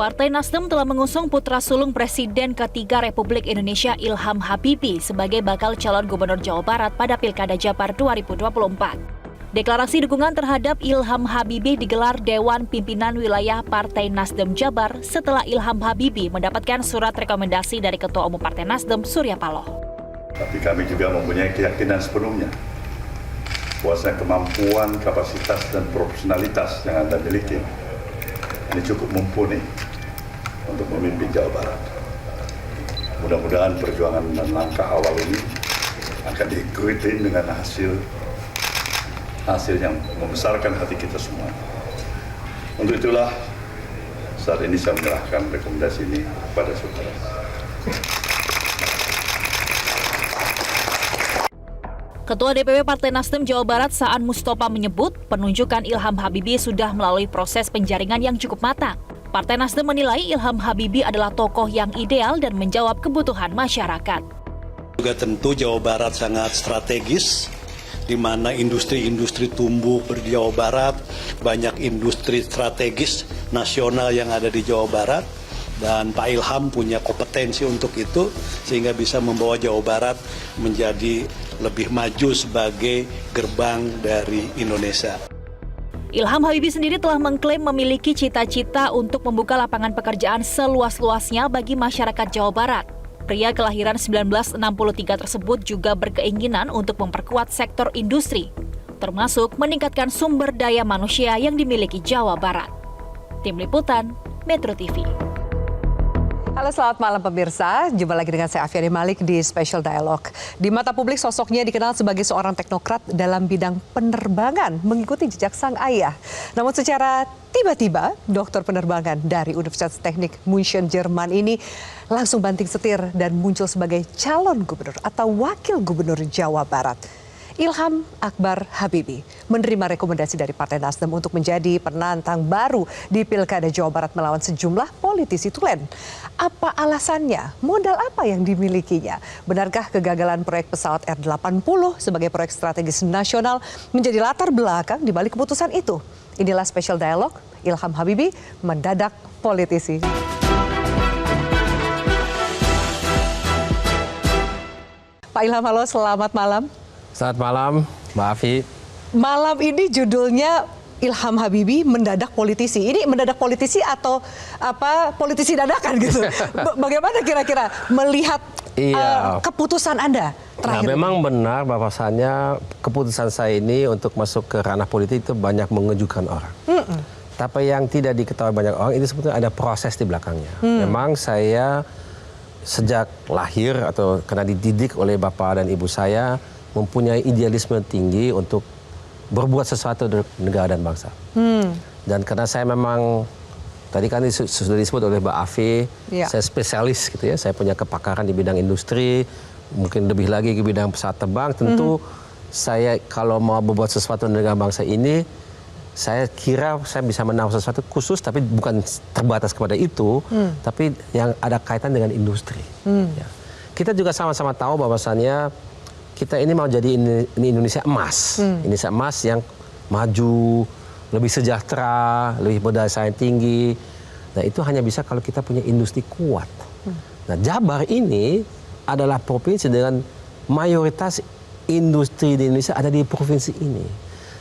Partai Nasdem telah mengusung putra sulung Presiden ketiga Republik Indonesia Ilham Habibie sebagai bakal calon Gubernur Jawa Barat pada Pilkada Jabar 2024. Deklarasi dukungan terhadap Ilham Habibie digelar Dewan Pimpinan Wilayah Partai Nasdem Jabar setelah Ilham Habibie mendapatkan surat rekomendasi dari Ketua Umum Partai Nasdem Surya Paloh. Tapi kami juga mempunyai keyakinan sepenuhnya bahwasanya kemampuan, kapasitas, dan profesionalitas yang Anda miliki ini cukup mumpuni untuk memimpin Jawa Barat. Mudah-mudahan perjuangan dan langkah awal ini akan diikuti dengan hasil yang membesarkan hati kita semua. Untuk itulah saat ini saya menyerahkan rekomendasi ini kepada saudara. Ketua DPW Partai Nasdem Jawa Barat Saan Mustopa menyebut penunjukan Ilham Habibie sudah melalui proses penjaringan yang cukup matang. Partai Nasdem menilai Ilham Habibie adalah tokoh yang ideal dan menjawab kebutuhan masyarakat. Juga tentu Jawa Barat sangat strategis, di mana industri-industri tumbuh di Jawa Barat, banyak industri strategis nasional yang ada di Jawa Barat, dan Pak Ilham punya kompetensi untuk itu, sehingga bisa membawa Jawa Barat menjadi lebih maju sebagai gerbang dari Indonesia. Ilham Habibie sendiri telah mengklaim memiliki cita-cita untuk membuka lapangan pekerjaan seluas-luasnya bagi masyarakat Jawa Barat. Pria kelahiran 1963 tersebut juga berkeinginan untuk memperkuat sektor industri, termasuk meningkatkan sumber daya manusia yang dimiliki Jawa Barat. Tim Liputan, Metro TV. Halo, selamat malam pemirsa. Jumpa lagi dengan saya Afiani Malik di Special Dialogue. Di mata publik sosoknya dikenal sebagai seorang teknokrat dalam bidang penerbangan, mengikuti jejak sang ayah. Namun secara tiba-tiba, dokter penerbangan dari Universitas Teknik München, Jerman ini langsung banting setir dan muncul sebagai calon gubernur atau wakil gubernur Jawa Barat. Ilham Akbar Habibie menerima rekomendasi dari Partai Nasdem untuk menjadi penantang baru di Pilkada Jawa Barat melawan sejumlah politisi tulen. Apa alasannya? Modal apa yang dimilikinya? Benarkah kegagalan proyek pesawat R80 sebagai proyek strategis nasional menjadi latar belakang di balik keputusan itu? Inilah Special Dialogue, Ilham Habibie mendadak politisi. Pak Ilham, halo, selamat malam. Selamat malam, Mbak Afi. Malam ini judulnya Ilham Habibie mendadak politisi. Ini mendadak politisi atau apa politisi dadakan gitu? Bagaimana kira-kira melihat keputusan Anda terakhir? Nah, memang benar bahwasannya keputusan saya ini untuk masuk ke ranah politik itu banyak mengejutkan orang. Tapi yang tidak diketahui banyak orang ini sebetulnya ada proses di belakangnya. Memang saya sejak lahir atau karena dididik oleh bapak dan ibu saya mempunyai idealisme tinggi untuk berbuat sesuatu untuk negara dan bangsa. Dan karena saya memang, tadi kan sudah disebut oleh Mbak Afi, saya spesialis gitu ya, saya punya kepakaran di bidang industri, mungkin lebih lagi ke bidang pesawat terbang, tentu saya kalau mau berbuat sesuatu untuk negara bangsa ini, saya kira saya bisa menawarkan sesuatu khusus, tapi bukan terbatas kepada itu, tapi yang ada kaitan dengan industri. Ya. Kita juga sama-sama tahu bahwasannya kita ini mau jadi Indonesia emas. Indonesia emas yang maju, lebih sejahtera, lebih berdaya saing tinggi. Nah, itu hanya bisa kalau kita punya industri kuat. Nah, Jabar ini adalah provinsi dengan mayoritas industri di Indonesia ada di provinsi ini.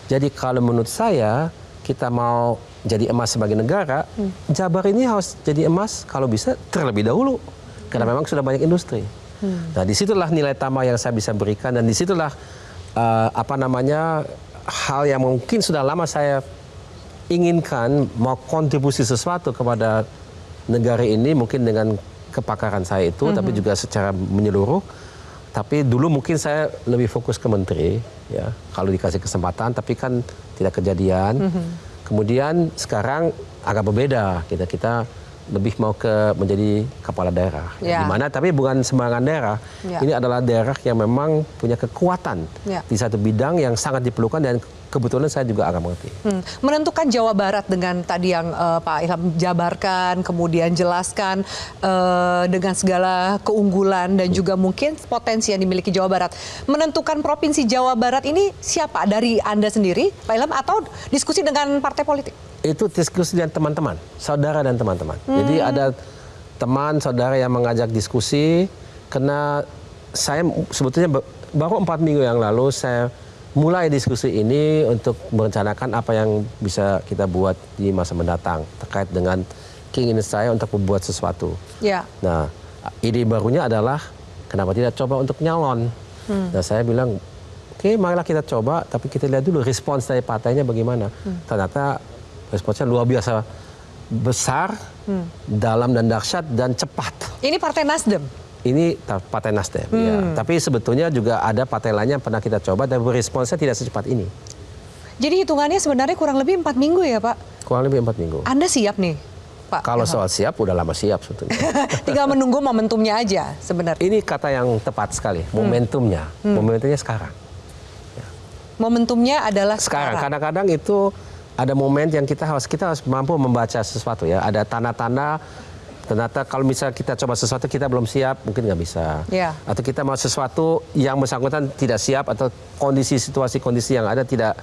Jadi kalau menurut saya, kita mau jadi emas sebagai negara, Jabar ini harus jadi emas kalau bisa terlebih dahulu. Karena memang sudah banyak industri. Nah, disitulah nilai tambah yang saya bisa berikan, dan disitulah hal yang mungkin sudah lama saya inginkan, mau kontribusi sesuatu kepada negara ini, mungkin dengan kepakaran saya itu, tapi juga secara menyeluruh. Tapi dulu mungkin saya lebih fokus ke menteri, ya, kalau dikasih kesempatan, tapi kan tidak kejadian. Kemudian sekarang agak berbeda, kita lebih mau ke menjadi kepala daerah. Di mana tapi bukan sembarangan daerah. Ini adalah daerah yang memang punya kekuatan di satu bidang yang sangat diperlukan, dan kebetulan saya juga agak mengerti. Menentukan Jawa Barat dengan tadi yang Pak Ilham jabarkan, kemudian jelaskan dengan segala keunggulan dan juga mungkin potensi yang dimiliki Jawa Barat. Menentukan Provinsi Jawa Barat ini siapa? Dari Anda sendiri, Pak Ilham, atau diskusi dengan partai politik? Itu diskusi dengan teman-teman, saudara dan teman-teman. Jadi ada teman, saudara yang mengajak diskusi, karena saya sebetulnya baru 4 minggu yang lalu saya mulai diskusi ini untuk merencanakan apa yang bisa kita buat di masa mendatang terkait dengan keinginan saya untuk membuat sesuatu. Ya. Nah, ide barunya adalah kenapa tidak coba untuk nyalon. Nah, saya bilang, oke, marilah kita coba, tapi kita lihat dulu respons dari partainya bagaimana. Ternyata responsnya luar biasa besar, dalam dan dahsyat dan cepat. Ini Partai Nasdem? Ini Partai Nasdem, ya. Tapi sebetulnya juga ada partai lainnya yang pernah kita coba dan responsnya tidak secepat ini. Jadi hitungannya sebenarnya kurang lebih 4 minggu ya Pak? Kurang lebih 4 minggu. Anda siap nih Pak? Kalau soal siap, udah lama siap sebetulnya. Tinggal menunggu momentumnya aja sebenarnya. Ini kata yang tepat sekali, momentumnya. Momentumnya sekarang. Momentumnya adalah Sekarang, sekarang. kadang-kadang itu ada momen yang kita harus mampu membaca sesuatu ya. Ada tanda-tanda. Ternyata kalau misalnya kita coba sesuatu kita belum siap, mungkin nggak bisa. Ya. Atau kita mau sesuatu yang bersangkutan tidak siap atau kondisi-kondisi yang ada tidak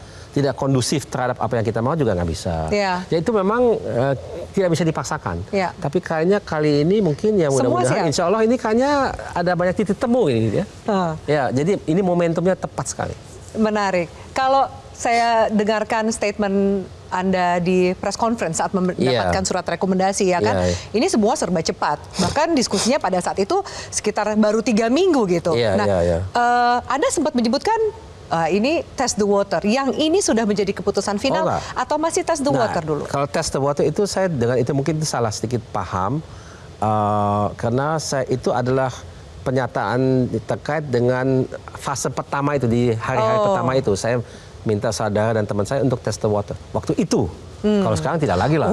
kondusif terhadap apa yang kita mau juga nggak bisa. Ya. Ya itu memang tidak bisa dipaksakan. Ya. Tapi kayaknya kali ini mungkin ya mudah-mudahan insya Allah ini kayaknya ada banyak titik temu ini ya. Ya, jadi ini momentumnya tepat sekali. Menarik. Kalau saya dengarkan statement Anda di press conference saat mendapatkan surat rekomendasi ya kan, ini semua serba cepat. Bahkan diskusinya pada saat itu sekitar baru 3 minggu gitu. Anda sempat menyebutkan ini test the water. Yang ini sudah menjadi keputusan final atau masih test the water dulu? Kalau test the water itu saya dengan itu mungkin salah sedikit paham karena saya itu adalah pernyataan terkait dengan fase pertama itu di hari-hari pertama itu saya minta saudara dan teman saya untuk test the water. Waktu itu. Kalau sekarang tidak lagi lah.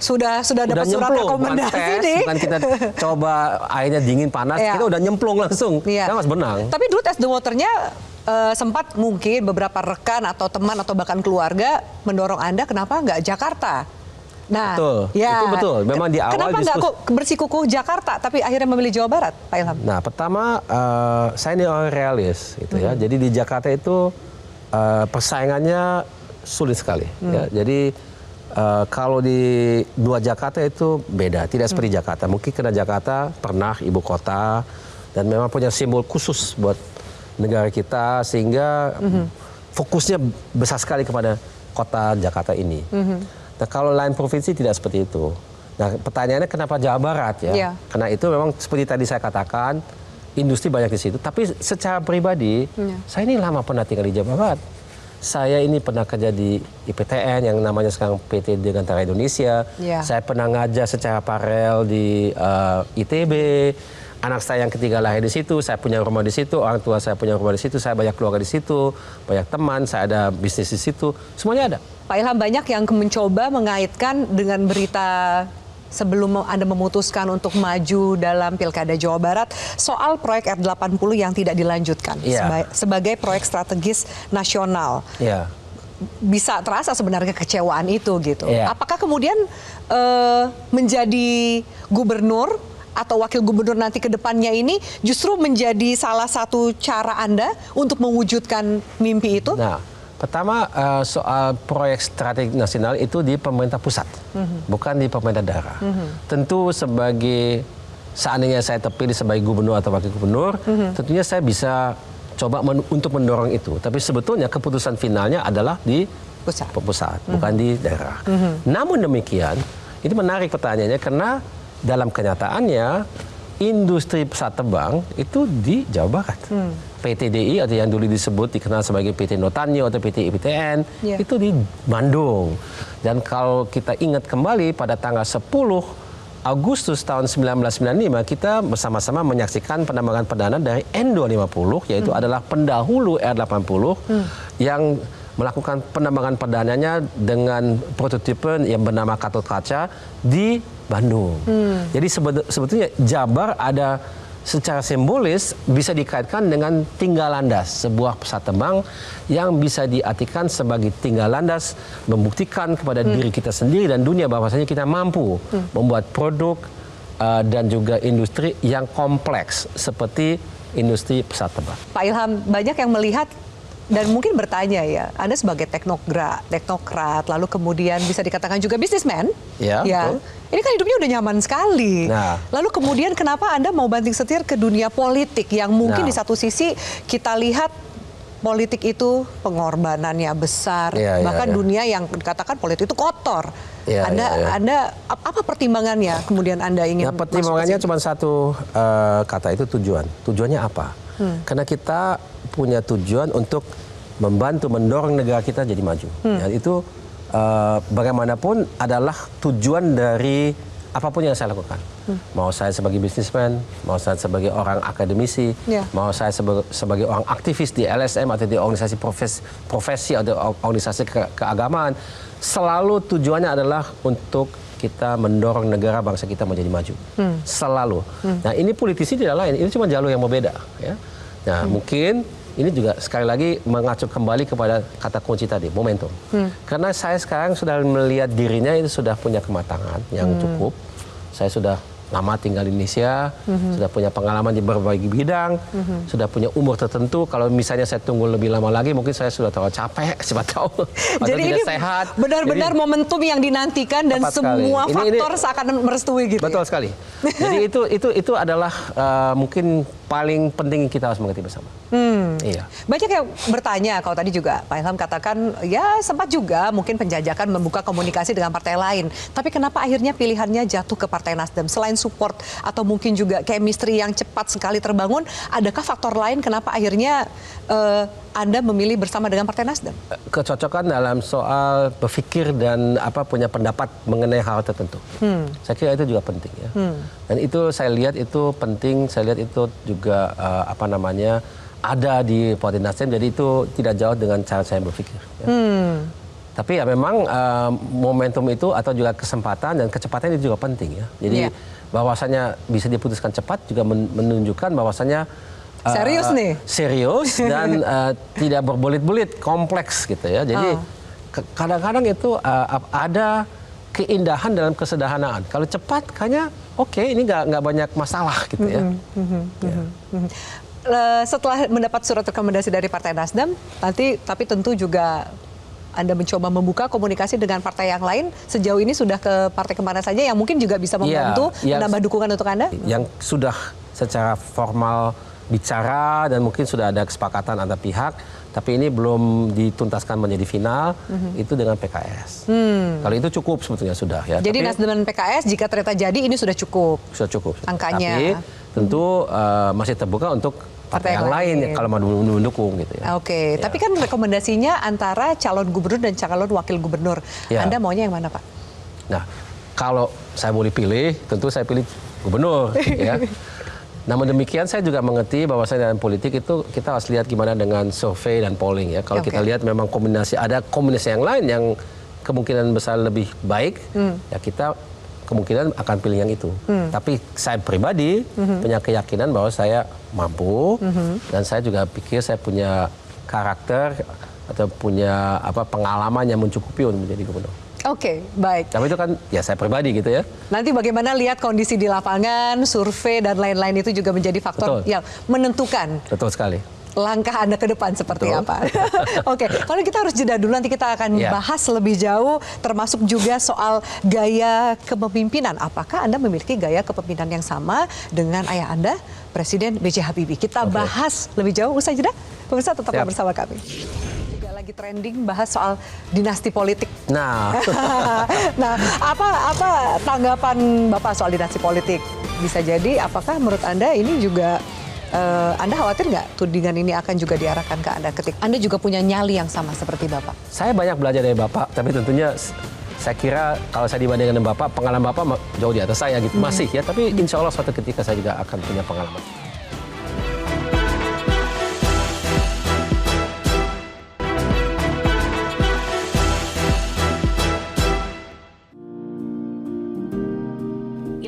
Sudah dapat surat rekomendasi nih. Bukan kita coba airnya dingin panas, kita udah nyemplung langsung. Kita harus benang. Tapi dulu test the water-nya sempat mungkin beberapa rekan atau teman atau bahkan keluarga mendorong Anda kenapa nggak Jakarta. Nah, betul, itu betul. Memang di awal kenapa nggak kok bersikukuh Jakarta, tapi akhirnya memilih Jawa Barat, Pak Ilham? Nah, pertama saya ini orang realis, gitu ya. Jadi di Jakarta itu persaingannya sulit sekali. Ya. Jadi kalau di dua Jakarta itu beda, tidak seperti Jakarta. Mungkin karena Jakarta pernah ibu kota dan memang punya simbol khusus buat negara kita sehingga fokusnya besar sekali kepada kota Jakarta ini. Nah, kalau lain provinsi tidak seperti itu. Nah, pertanyaannya kenapa Jawa Barat ya? Karena itu memang seperti tadi saya katakan, industri banyak di situ. Tapi secara pribadi, saya ini lama pernah tinggal di Jawa Barat. Saya ini pernah kerja di IPTN yang namanya sekarang PT Dirgantara Indonesia. Saya pernah ngajar secara paralel di ITB. Anak saya yang ketiga lahir di situ, saya punya rumah di situ, orang tua saya punya rumah di situ, saya banyak keluarga di situ, banyak teman, saya ada bisnis di situ, semuanya ada. Pak Ilham, banyak yang mencoba mengaitkan dengan berita sebelum Anda memutuskan untuk maju dalam Pilkada Jawa Barat soal proyek R80 yang tidak dilanjutkan sebagai proyek strategis nasional. Bisa terasa sebenarnya kekecewaan itu gitu. Apakah kemudian menjadi gubernur atau wakil gubernur nanti ke depannya ini justru menjadi salah satu cara Anda untuk mewujudkan mimpi itu? Nah, pertama soal proyek strategi nasional itu di pemerintah pusat, bukan di pemerintah daerah. Tentu sebagai seandainya saya terpilih sebagai gubernur atau wakil gubernur, tentunya saya bisa coba untuk mendorong itu. Tapi sebetulnya keputusan finalnya adalah di pusat, bukan di daerah. Namun demikian, ini menarik pertanyaannya karena dalam kenyataannya industri pesawat terbang itu di Jawa Barat. PT DI atau yang dulu dikenal sebagai PT Notanyo atau PT IPTN itu di Bandung. Dan kalau kita ingat kembali pada tanggal 10 Agustus tahun 1995 kita bersama-sama menyaksikan penerbangan perdana dari N250 yaitu adalah pendahulu R80 yang melakukan penerbangan perdananya dengan prototipe yang bernama katod kaca di Bandung. Jadi sebetulnya Jabar ada secara simbolis bisa dikaitkan dengan tinggal landas sebuah pesawat terbang yang bisa diartikan sebagai tinggal landas membuktikan kepada diri kita sendiri dan dunia bahwasanya kita mampu membuat produk dan juga industri yang kompleks seperti industri pesawat terbang. Pak Ilham, banyak yang melihat dan mungkin bertanya ya, Anda sebagai teknokrat, lalu kemudian bisa dikatakan juga bisnismen, Ya, betul. ini kan hidupnya udah nyaman sekali. Nah. Lalu kemudian kenapa Anda mau banting setir ke dunia politik yang mungkin Nah. di satu sisi kita lihat politik itu pengorbanannya besar, bahkan dunia yang dikatakan politik itu kotor. Anda apa pertimbangannya kemudian Anda ingin? Nah, pertimbangannya cuma satu kata, itu tujuan. Tujuannya apa? Karena kita punya tujuan untuk membantu mendorong negara kita jadi maju. Dan itu bagaimanapun adalah tujuan dari apapun yang saya lakukan. Mau saya sebagai bisnismen, mau saya sebagai orang akademisi, mau saya sebagai orang aktivis di LSM atau di organisasi profesi atau organisasi keagamaan, selalu tujuannya adalah untuk kita mendorong negara bangsa kita menjadi maju. Selalu. Nah, ini politisi tidak lain, ini cuma jalur yang berbeda. Ya. Nah, mungkin ini juga sekali lagi mengacu kembali kepada kata kunci tadi, momentum. Karena saya sekarang sudah melihat dirinya itu sudah punya kematangan yang cukup. Saya sudah lama tinggal di Indonesia, sudah punya pengalaman di berbagai bidang, sudah punya umur tertentu. Kalau misalnya saya tunggu lebih lama lagi, mungkin saya sudah terlalu capek, siapa tahu. Jadi ini sehat. Benar-benar momentum yang dinantikan dan semua faktor seakan merestui gitu. Betul sekali. Jadi itu adalah mungkin paling penting kita harus mengerti bersama. Iya. Banyak yang bertanya, kalau tadi juga Pak Ilham katakan, ya sempat juga mungkin penjajakan membuka komunikasi dengan partai lain. Tapi kenapa akhirnya pilihannya jatuh ke Partai Nasdem? Selain support atau mungkin juga chemistry yang cepat sekali terbangun, adakah faktor lain kenapa akhirnya Anda memilih bersama dengan Partai Nasdem? Kecocokan dalam soal berpikir dan punya pendapat mengenai hal tertentu. Saya kira itu juga penting ya. Dan itu saya lihat itu penting, saya lihat itu juga ada di Partai Nasdem, jadi itu tidak jauh dengan cara saya berpikir. Ya. Tapi ya memang momentum itu atau juga kesempatan dan kecepatan itu juga penting ya. Jadi bahwasanya bisa diputuskan cepat juga menunjukkan bahwasanya serius nih. Serius dan tidak berbelit-belit, kompleks gitu ya. Jadi kadang-kadang itu ada keindahan dalam kesederhanaan. Kalau cepat kayaknya oke, ini nggak banyak masalah gitu ya. Setelah mendapat surat rekomendasi dari Partai Nasdem, tapi tentu juga Anda mencoba membuka komunikasi dengan partai yang lain. Sejauh ini sudah ke partai kemana saja yang mungkin juga bisa membantu menambah dukungan untuk Anda? Yang sudah secara formal bicara dan mungkin sudah ada kesepakatan antar pihak, tapi ini belum dituntaskan menjadi final, itu dengan PKS. Kalau itu cukup sebetulnya sudah ya. Jadi Nasdem dan PKS jika ternyata jadi ini sudah cukup. Sudah cukup. Angkanya. Tapi tentu masih terbuka untuk partai yang lain ya, kalau mau mendukung gitu ya. Oke, tapi kan rekomendasinya antara calon gubernur dan calon wakil gubernur. Anda maunya yang mana, Pak? Nah, kalau saya boleh pilih, tentu saya pilih gubernur ya. Namun demikian saya juga mengerti bahwa dalam politik itu kita harus lihat gimana dengan survei dan polling ya. Kalau kita lihat memang ada kombinasi yang lain yang kemungkinan besar lebih baik, ya kita kemungkinan akan pilih yang itu. Tapi saya pribadi punya keyakinan bahwa saya mampu dan saya juga pikir saya punya karakter atau punya pengalaman yang mencukupi untuk menjadi gubernur. Oke, baik. Tapi itu kan ya saya pribadi gitu ya. Nanti bagaimana lihat kondisi di lapangan, survei dan lain-lain itu juga menjadi faktor yang menentukan. Betul sekali. Langkah Anda ke depan seperti apa. Oke, kalau kita harus jeda dulu, nanti kita akan bahas lebih jauh, termasuk juga soal gaya kepemimpinan. Apakah Anda memiliki gaya kepemimpinan yang sama dengan ayah Anda, Presiden B.J. Habibie? Kita bahas lebih jauh usai jeda. Pemirsa tetaplah bersama kami. Juga lagi trending bahas soal dinasti politik. Nah, apa tanggapan Bapak soal dinasti politik? Bisa jadi, apakah menurut Anda ini juga Anda khawatir nggak tudingan ini akan juga diarahkan ke Anda ketika Anda juga punya nyali yang sama seperti Bapak? Saya banyak belajar dari Bapak, tapi tentunya saya kira kalau saya dibandingkan dengan Bapak, pengalaman Bapak jauh di atas saya gitu. Masih ya, tapi insya Allah suatu ketika saya juga akan punya pengalaman.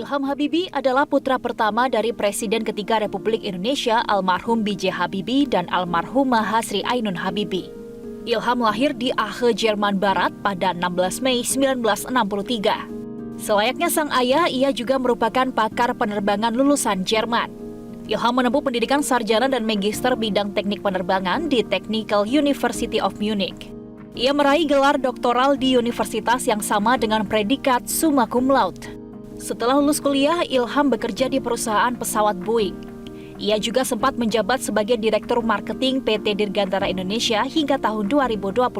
Ilham Habibie adalah putra pertama dari Presiden ketiga Republik Indonesia almarhum B.J. Habibie dan almarhumah Hasri Ainun Habibie. Ilham lahir di Aachen, Jerman Barat pada 16 Mei 1963. Selayaknya sang ayah, ia juga merupakan pakar penerbangan lulusan Jerman. Ilham menempuh pendidikan sarjana dan magister bidang teknik penerbangan di Technical University of Munich. Ia meraih gelar doktoral di universitas yang sama dengan predikat summa cum laude. Setelah lulus kuliah, Ilham bekerja di perusahaan pesawat Boeing. Ia juga sempat menjabat sebagai Direktur Marketing PT Dirgantara Indonesia hingga tahun 2022.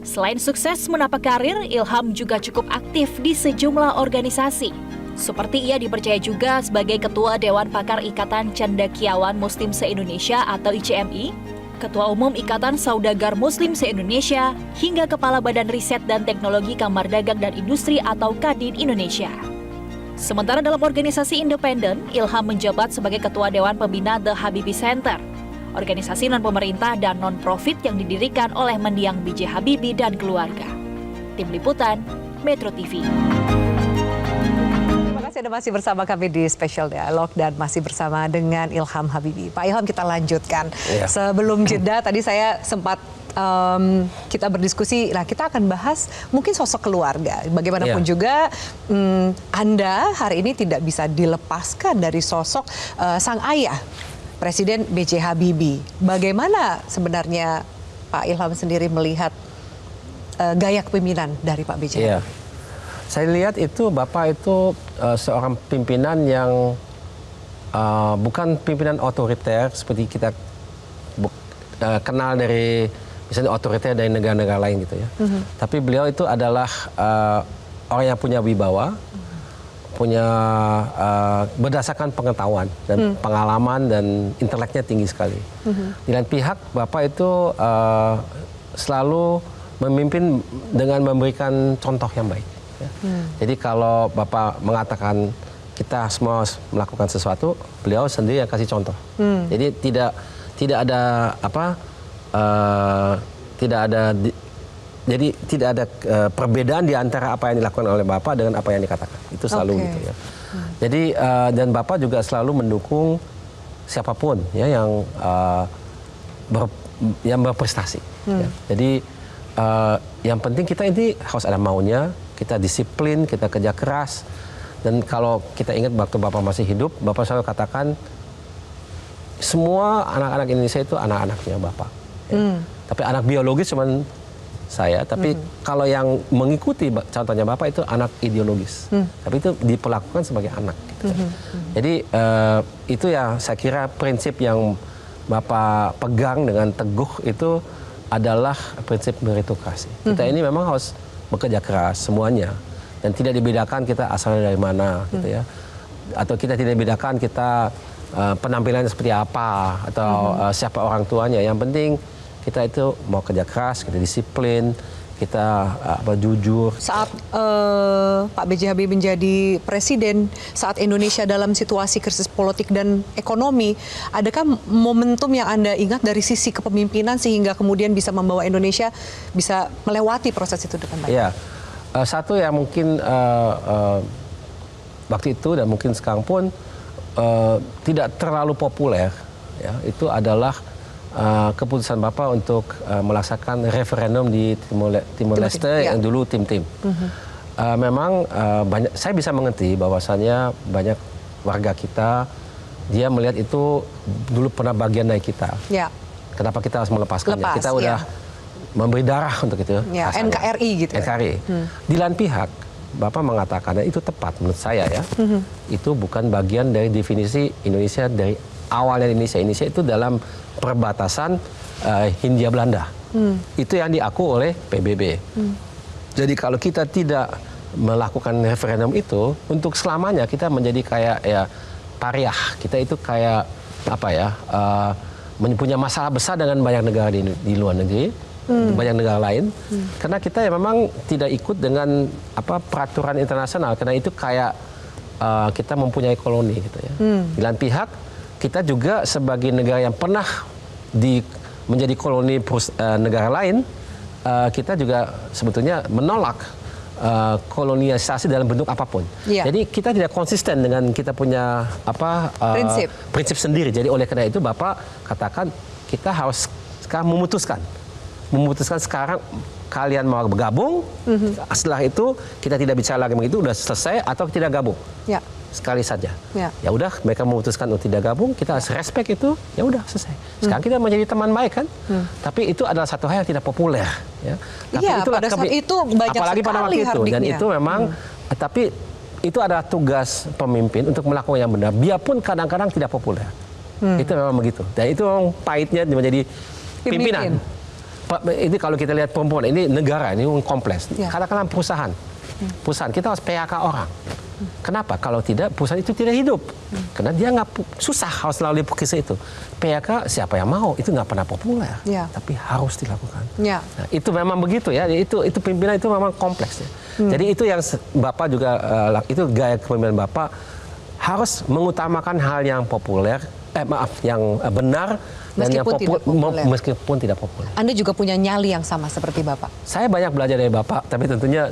Selain sukses menapak karir, Ilham juga cukup aktif di sejumlah organisasi. Seperti ia dipercaya juga sebagai Ketua Dewan Pakar Ikatan Cendekiawan Muslim se-Indonesia atau ICMI, Ketua Umum Ikatan Saudagar Muslim se-Indonesia, hingga Kepala Badan Riset dan Teknologi Kamar Dagang dan Industri atau Kadin Indonesia. Sementara dalam organisasi independen, Ilham menjabat sebagai Ketua Dewan Pembina The Habibie Center, organisasi non-pemerintah dan non-profit yang didirikan oleh mendiang B.J. Habibie dan keluarga. Tim Liputan, Metro TV. Anda masih bersama kami di Special Dialog dan masih bersama dengan Ilham Habibie. Pak Ilham, kita lanjutkan. Ya. Sebelum jeda tadi saya sempat kita berdiskusi. Nah, kita akan bahas mungkin sosok keluarga. Bagaimanapun juga Anda hari ini tidak bisa dilepaskan dari sosok sang ayah, Presiden B.J. Habibie. Bagaimana sebenarnya Pak Ilham sendiri melihat gaya kepemimpinan dari Pak B.J. Habibie? Saya lihat itu Bapak itu seorang pimpinan yang bukan pimpinan otoriter seperti kita kenal dari misalnya otoriter dari negara-negara lain gitu ya. Tapi beliau itu adalah orang yang punya wibawa, punya berdasarkan pengetahuan dan pengalaman dan inteleknya tinggi sekali. Di lain pihak Bapak itu selalu memimpin dengan memberikan contoh yang baik. Ya. Jadi kalau Bapak mengatakan kita semua melakukan sesuatu, beliau sendiri yang kasih contoh. Jadi tidak ada perbedaan di antara apa yang dilakukan oleh Bapak dengan apa yang dikatakan. Itu selalu gitu ya. Jadi dan Bapak juga selalu mendukung siapapun ya yang berprestasi. Ya. Jadi yang penting kita ini harus ada maunya. Kita disiplin, kita kerja keras. Dan kalau kita ingat waktu Bapak masih hidup, Bapak selalu katakan semua anak-anak Indonesia itu anak-anaknya Bapak. Ya. Tapi anak biologis cuma saya. Tapi kalau yang mengikuti contohnya Bapak itu anak ideologis. Tapi itu diperlakukan sebagai anak. Gitu. Jadi itu ya saya kira prinsip yang Bapak pegang dengan teguh itu adalah prinsip meritokrasi. Kita ini memang harus bekerja keras semuanya dan tidak dibedakan kita asalnya dari mana gitu ya, atau kita tidak dibedakan kita penampilannya seperti apa atau siapa orang tuanya. Yang penting kita itu mau kerja keras, kita disiplin, kita jujur. Saat Pak B.J. Habibie menjadi presiden, saat Indonesia dalam situasi krisis politik dan ekonomi, adakah momentum yang Anda ingat dari sisi kepemimpinan sehingga kemudian bisa membawa Indonesia bisa melewati proses itu dengan baik? Ya, satu yang mungkin waktu itu dan mungkin sekarang pun tidak terlalu populer, ya, itu adalah keputusan Bapak untuk melaksanakan referendum di Timor Leste yang dulu tim-tim. Memang banyak, saya bisa mengerti bahwasannya banyak warga kita dia melihat itu dulu pernah bagian dari kita. Ya. Kenapa kita harus melepaskannya? Kita udah memberi darah untuk itu. Ya, NKRI gitu. NKRI. Di lain pihak Bapak mengatakan itu tepat menurut saya ya. Itu bukan bagian dari definisi Indonesia dari awalnya Indonesia. Indonesia itu dalam perbatasan Hindia Belanda. Itu yang diaku oleh PBB. Jadi kalau kita tidak melakukan referendum itu, untuk selamanya kita menjadi kayak ya pariah. Kita itu kayak apa ya, punya masalah besar dengan banyak negara di luar negeri, banyak negara lain. Karena kita ya memang tidak ikut dengan peraturan internasional. Karena itu kayak kita mempunyai koloni gitu ya. Di lain pihak kita juga sebagai negara yang pernah menjadi koloni negara lain, kita juga sebetulnya menolak kolonialisasi dalam bentuk apapun. Ya. Jadi kita tidak konsisten dengan kita punya prinsip sendiri. Jadi oleh karena itu Bapak katakan kita harus sekarang memutuskan sekarang kalian mau bergabung. Setelah itu kita tidak bicara lagi begitu, udah selesai atau tidak gabung. Ya. sekali saja. Ya. Ya udah, mereka memutuskan untuk tidak gabung, kita harus respect itu, ya udah selesai. Sekarang kita menjadi teman baik kan, tapi itu adalah satu hal yang tidak populer. Ya. Tapi Iya, itulah pada saat itu banyak apalagi pada sekali waktu itu, dan hardiknya. itu memang, tapi itu adalah tugas pemimpin untuk melakukan yang benar, biarpun kadang-kadang tidak populer. Itu memang begitu. Dan itu memang pahitnya menjadi pimpinan. Ini kalau kita lihat perempuan, ini negara, ini kompleks. Ya. Katakanlah perusahaan. Perusahaan kita harus PHK orang. Kenapa? Kalau tidak, perusahaan itu tidak hidup. Karena dia nggak susah harus melalui proses itu. PHK siapa yang mau? Itu nggak pernah populer. Ya. Tapi harus dilakukan. Ya. Nah, itu memang begitu ya. Itu pimpinan itu memang kompleks. Ya. Jadi itu yang Bapak juga itu gaya kepemimpinan Bapak harus mengutamakan hal yang populer, yang benar dan yang meskipun tidak populer. Anda juga punya nyali yang sama seperti Bapak. Saya banyak belajar dari Bapak, tapi tentunya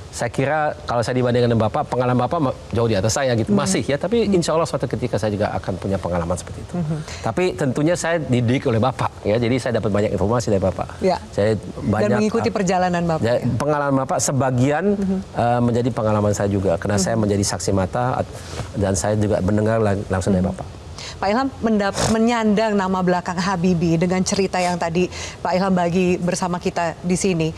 saya kira kalau saya dibandingkan dengan Bapak, pengalaman Bapak jauh di atas saya gitu. Masih ya, tapi insya Allah suatu ketika saya juga akan punya pengalaman seperti itu. Tapi tentunya saya dididik oleh Bapak ya, jadi saya dapat banyak informasi dari Bapak. Ya. Saya banyak, dan mengikuti perjalanan Bapak. Ya, pengalaman Bapak sebagian menjadi pengalaman saya juga, karena saya menjadi saksi mata dan saya juga mendengar langsung dari Bapak. Pak Ilham menyandang nama belakang Habibie dengan cerita yang tadi Pak Ilham bagi bersama kita di sini.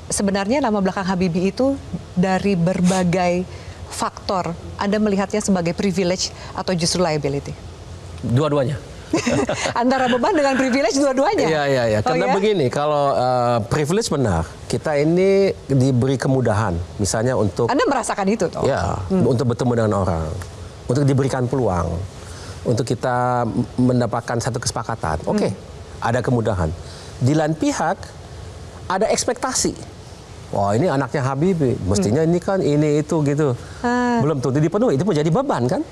Sebenarnya nama belakang Habibie itu dari berbagai faktor. Anda melihatnya sebagai privilege atau justru liability? Dua-duanya. Antara beban dengan privilege dua-duanya? Iya. Karena begini, kalau privilege benar, kita ini diberi kemudahan. Misalnya untuk... Anda merasakan itu toh? Ya, untuk bertemu dengan orang. Untuk diberikan peluang. Untuk kita mendapatkan satu kesepakatan. Oke, ada kemudahan. Di lain pihak, ada ekspektasi. Wah, ini anaknya Habibie, mestinya ini kan ini itu gitu. Belum tentu dipenuhi, itu menjadi beban kan.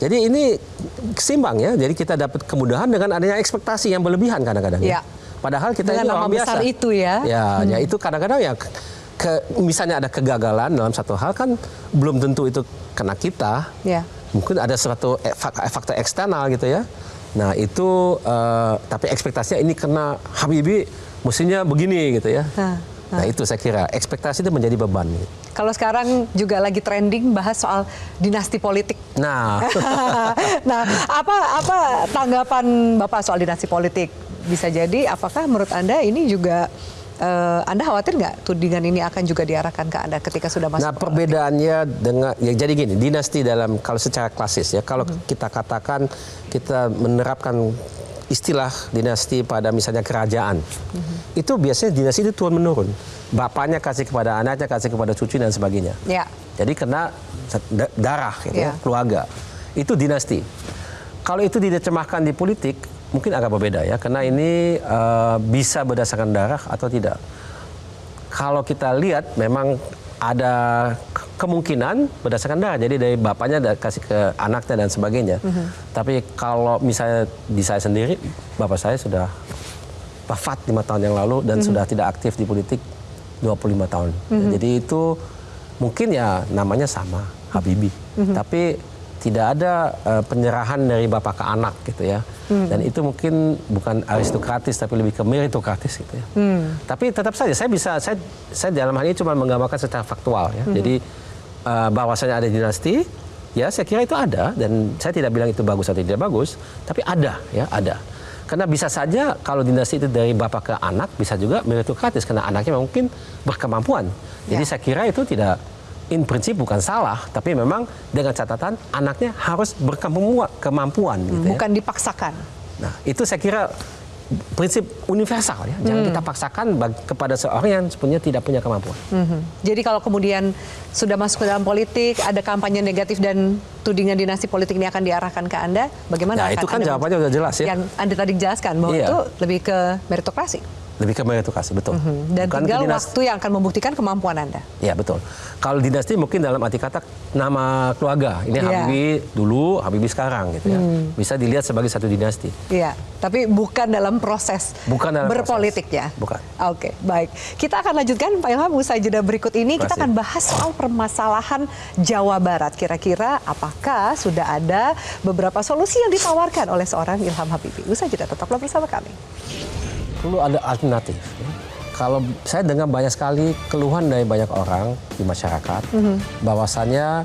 Jadi ini seimbang ya. Jadi kita dapat kemudahan dengan adanya ekspektasi yang berlebihan kadang-kadang. Ya. Padahal kita dengan ini orang biasa. Besar itu ya. Ya itu kadang-kadang ya. Misalnya ada kegagalan dalam satu hal kan belum tentu itu kena kita. Ya. Mungkin ada suatu faktor eksternal gitu ya. Nah itu, tapi ekspektasinya ini kena Habibie, mestinya begini gitu ya. Nah itu saya kira ekspektasi itu menjadi beban. Kalau sekarang juga lagi trending bahas soal dinasti politik. Nah, nah apa tanggapan Bapak soal dinasti politik? Bisa jadi, apakah menurut Anda ini juga Anda khawatir nggak tudingan ini akan juga diarahkan ke Anda ketika sudah masuk? Nah perbedaannya dengan ya jadi gini, dinasti dalam kalau secara klasis ya, kalau kita katakan kita menerapkan istilah dinasti pada misalnya kerajaan, itu biasanya dinasti itu turun menurun. Bapaknya kasih kepada anaknya, kasih kepada cucu dan sebagainya. Ya. Jadi kena darah, gitu ya, keluarga. Itu dinasti. Kalau itu diterjemahkan di politik, mungkin agak berbeda ya, karena ini bisa berdasarkan darah atau tidak. Kalau kita lihat memang ada kemungkinan berdasarkan darah, jadi dari bapaknya kasih ke anaknya dan sebagainya. Tapi kalau misalnya di saya sendiri, bapak saya sudah wafat 5 tahun yang lalu dan sudah tidak aktif di politik 25 tahun. Jadi itu mungkin ya namanya sama, Habibie. Tapi tidak ada penyerahan dari bapak ke anak gitu ya. Dan itu mungkin bukan aristokratis tapi lebih ke meritokratis gitu ya. Tapi tetap saja saya dalam hal ini cuma menggambarkan secara faktual ya. Jadi bahwasanya ada dinasti, ya saya kira itu ada dan saya tidak bilang itu bagus atau tidak bagus, tapi ada ya, ada. Karena bisa saja kalau dinasti itu dari bapak ke anak bisa juga meritokratis karena anaknya mungkin berkemampuan. Jadi saya kira itu tidak in prinsip bukan salah, tapi memang dengan catatan anaknya harus berkemampuan gitu ya. Bukan dipaksakan. Nah, itu saya kira prinsip universal ya. Jangan kita paksakan kepada seorang yang sebenarnya tidak punya kemampuan. Jadi kalau kemudian sudah masuk ke dalam politik, ada kampanye negatif dan tudingan dinasti politik ini akan diarahkan ke Anda, bagaimana? Nah, itu kan jawabannya sudah jelas ya. Yang Anda tadi jelaskan bahwa itu lebih ke meritokrasi. Lebih ke meritokrasi, betul. Dan bukan tinggal waktu yang akan membuktikan kemampuan Anda. Ya, betul. Kalau dinasti mungkin dalam arti kata nama keluarga. Ini Habibie dulu, Habibie sekarang gitu ya. Bisa dilihat sebagai satu dinasti. Iya, tapi bukan dalam proses berpolitik ya. Bukan. Oke, baik. Kita akan lanjutkan Pak Ilham usai jeda berikut ini. Kita akan bahas soal permasalahan Jawa Barat. Kira-kira apakah sudah ada beberapa solusi yang ditawarkan oleh seorang Ilham Habibie? Usai jeda, tetaplah bersama kami. Perlu ada alternatif. Kalau saya dengar banyak sekali keluhan dari banyak orang di masyarakat, bahwasannya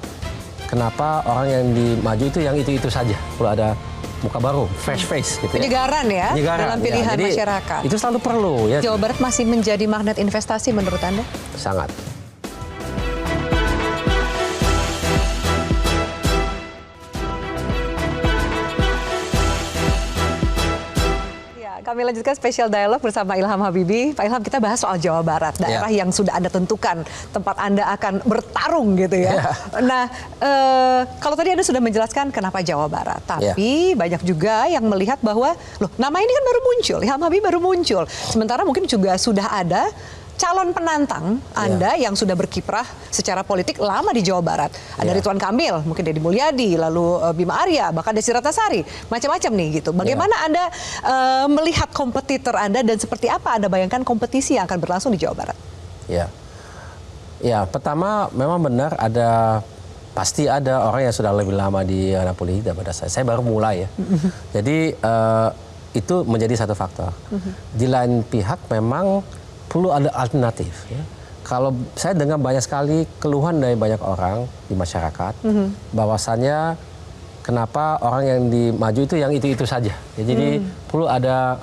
kenapa orang yang dimaju itu yang itu saja. Perlu ada muka baru, fresh face gitu ya. Penyegaran ya dalam pilihan Jadi, masyarakat. itu selalu perlu ya. Jawa Barat masih menjadi magnet investasi menurut Anda? Sangat. Kami lanjutkan spesial dialog bersama Ilham Habibie. Pak Ilham, kita bahas soal Jawa Barat, daerah yang sudah Anda tentukan tempat Anda akan bertarung gitu ya. Nah, kalau tadi Anda sudah menjelaskan kenapa Jawa Barat, tapi banyak juga yang melihat bahwa, loh, nama ini kan baru muncul, Ilham Habibie baru muncul. Sementara mungkin juga sudah ada calon penantang Anda yang sudah berkiprah secara politik lama di Jawa Barat. Ada Ridwan Kamil, mungkin Deddy Mulyadi, lalu Bima Arya, bahkan Desi Ratnasari, macam-macam nih gitu. Bagaimana Anda melihat kompetitor Anda dan seperti apa Anda bayangkan kompetisi yang akan berlangsung di Jawa Barat? Ya, pertama memang benar pasti ada orang yang sudah lebih lama di ranah politik daripada saya. Saya baru mulai ya. Jadi itu menjadi satu faktor. Di lain pihak memang perlu ada alternatif. Ya. Kalau saya dengar banyak sekali keluhan dari banyak orang di masyarakat, bahwasannya kenapa orang yang dimaju itu yang itu saja. Ya, jadi perlu ada,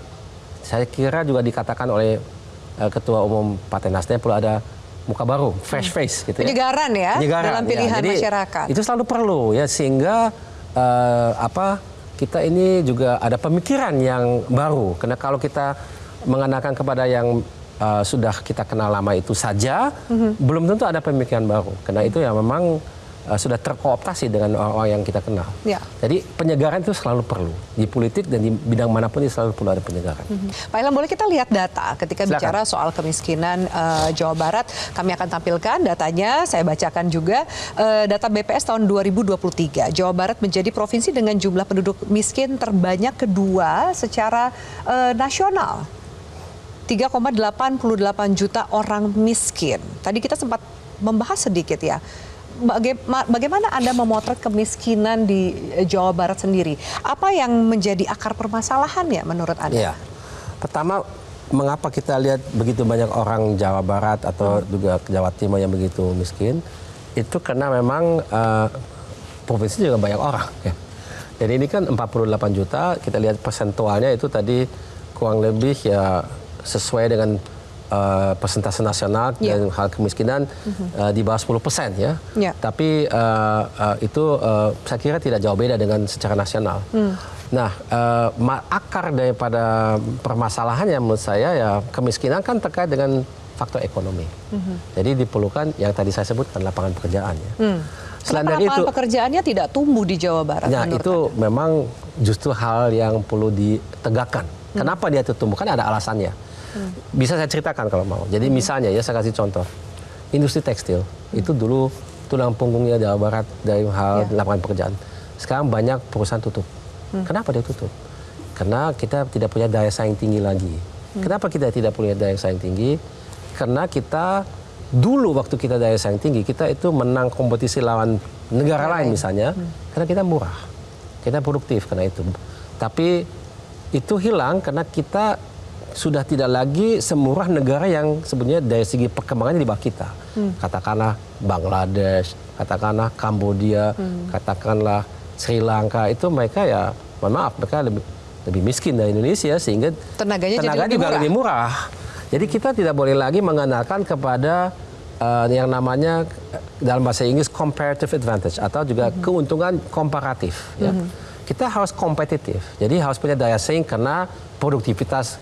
saya kira juga dikatakan oleh Ketua Umum Partai Nasdem, perlu ada muka baru, fresh face gitu ya. Penyegaran ya dalam pilihan Jadi, masyarakat. Itu selalu perlu ya, sehingga kita ini juga ada pemikiran yang baru. Karena kalau kita mengandalkan kepada yang sudah kita kenal lama itu saja, belum tentu ada pemikiran baru. Karena itu ya memang sudah terkooptasi dengan orang-orang yang kita kenal. Jadi penyegaran itu selalu perlu. Di politik dan di bidang manapun itu selalu perlu ada penyegaran. Pak Ilham, boleh kita lihat data ketika bicara soal kemiskinan Jawa Barat. Kami akan tampilkan datanya, saya bacakan juga. Data BPS tahun 2023, Jawa Barat menjadi provinsi dengan jumlah penduduk miskin terbanyak kedua secara nasional. 3,88 juta orang miskin. Tadi kita sempat membahas sedikit ya. Bagaimana Anda memotret kemiskinan di Jawa Barat sendiri? Apa yang menjadi akar permasalahannya menurut Anda? Pertama, mengapa kita lihat begitu banyak orang Jawa Barat atau juga Jawa Timur yang begitu miskin? Itu karena memang provinsi juga banyak orang. Ya. Jadi ini kan 48 juta, kita lihat persentualnya itu tadi kurang lebih ya sesuai dengan persentase nasional dan hal kemiskinan di bawah 10% ya. Tapi itu saya kira tidak jauh beda dengan secara nasional. Nah, akar daripada permasalahannya menurut saya ya kemiskinan kan terkait dengan faktor ekonomi. Jadi diperlukan yang tadi saya sebutkan lapangan pekerjaan ya. Selain dari itu, pekerjaannya tidak tumbuh di Jawa Barat. Nah, itu Anda memang justru hal yang perlu ditegakkan. Kenapa dia itu tumbuh? Kan ada alasannya. Bisa saya ceritakan kalau mau. Jadi misalnya ya saya kasih contoh. Industri tekstil itu dulu tulang punggungnya Jawa Barat dari hal lapangan pekerjaan. Sekarang banyak perusahaan tutup. Kenapa dia tutup? Karena kita tidak punya daya saing tinggi lagi. Kenapa kita tidak punya daya saing tinggi? Karena kita dulu waktu kita daya saing tinggi, kita itu menang kompetisi lawan negara lain misalnya, karena kita murah. Kita produktif karena itu. Tapi itu hilang karena kita sudah tidak lagi semurah negara yang sebenarnya dari segi perkembangannya di bawah kita. Katakanlah Bangladesh, katakanlah Kambodia, katakanlah Sri Lanka, itu mereka ya, mohon maaf, mereka lebih miskin dari Indonesia sehingga tenaga juga lebih murah. Jadi kita tidak boleh lagi mengandalkan kepada yang namanya dalam bahasa Inggris comparative advantage atau juga keuntungan komparatif. Ya. Kita harus kompetitif, jadi harus punya daya saing karena produktivitas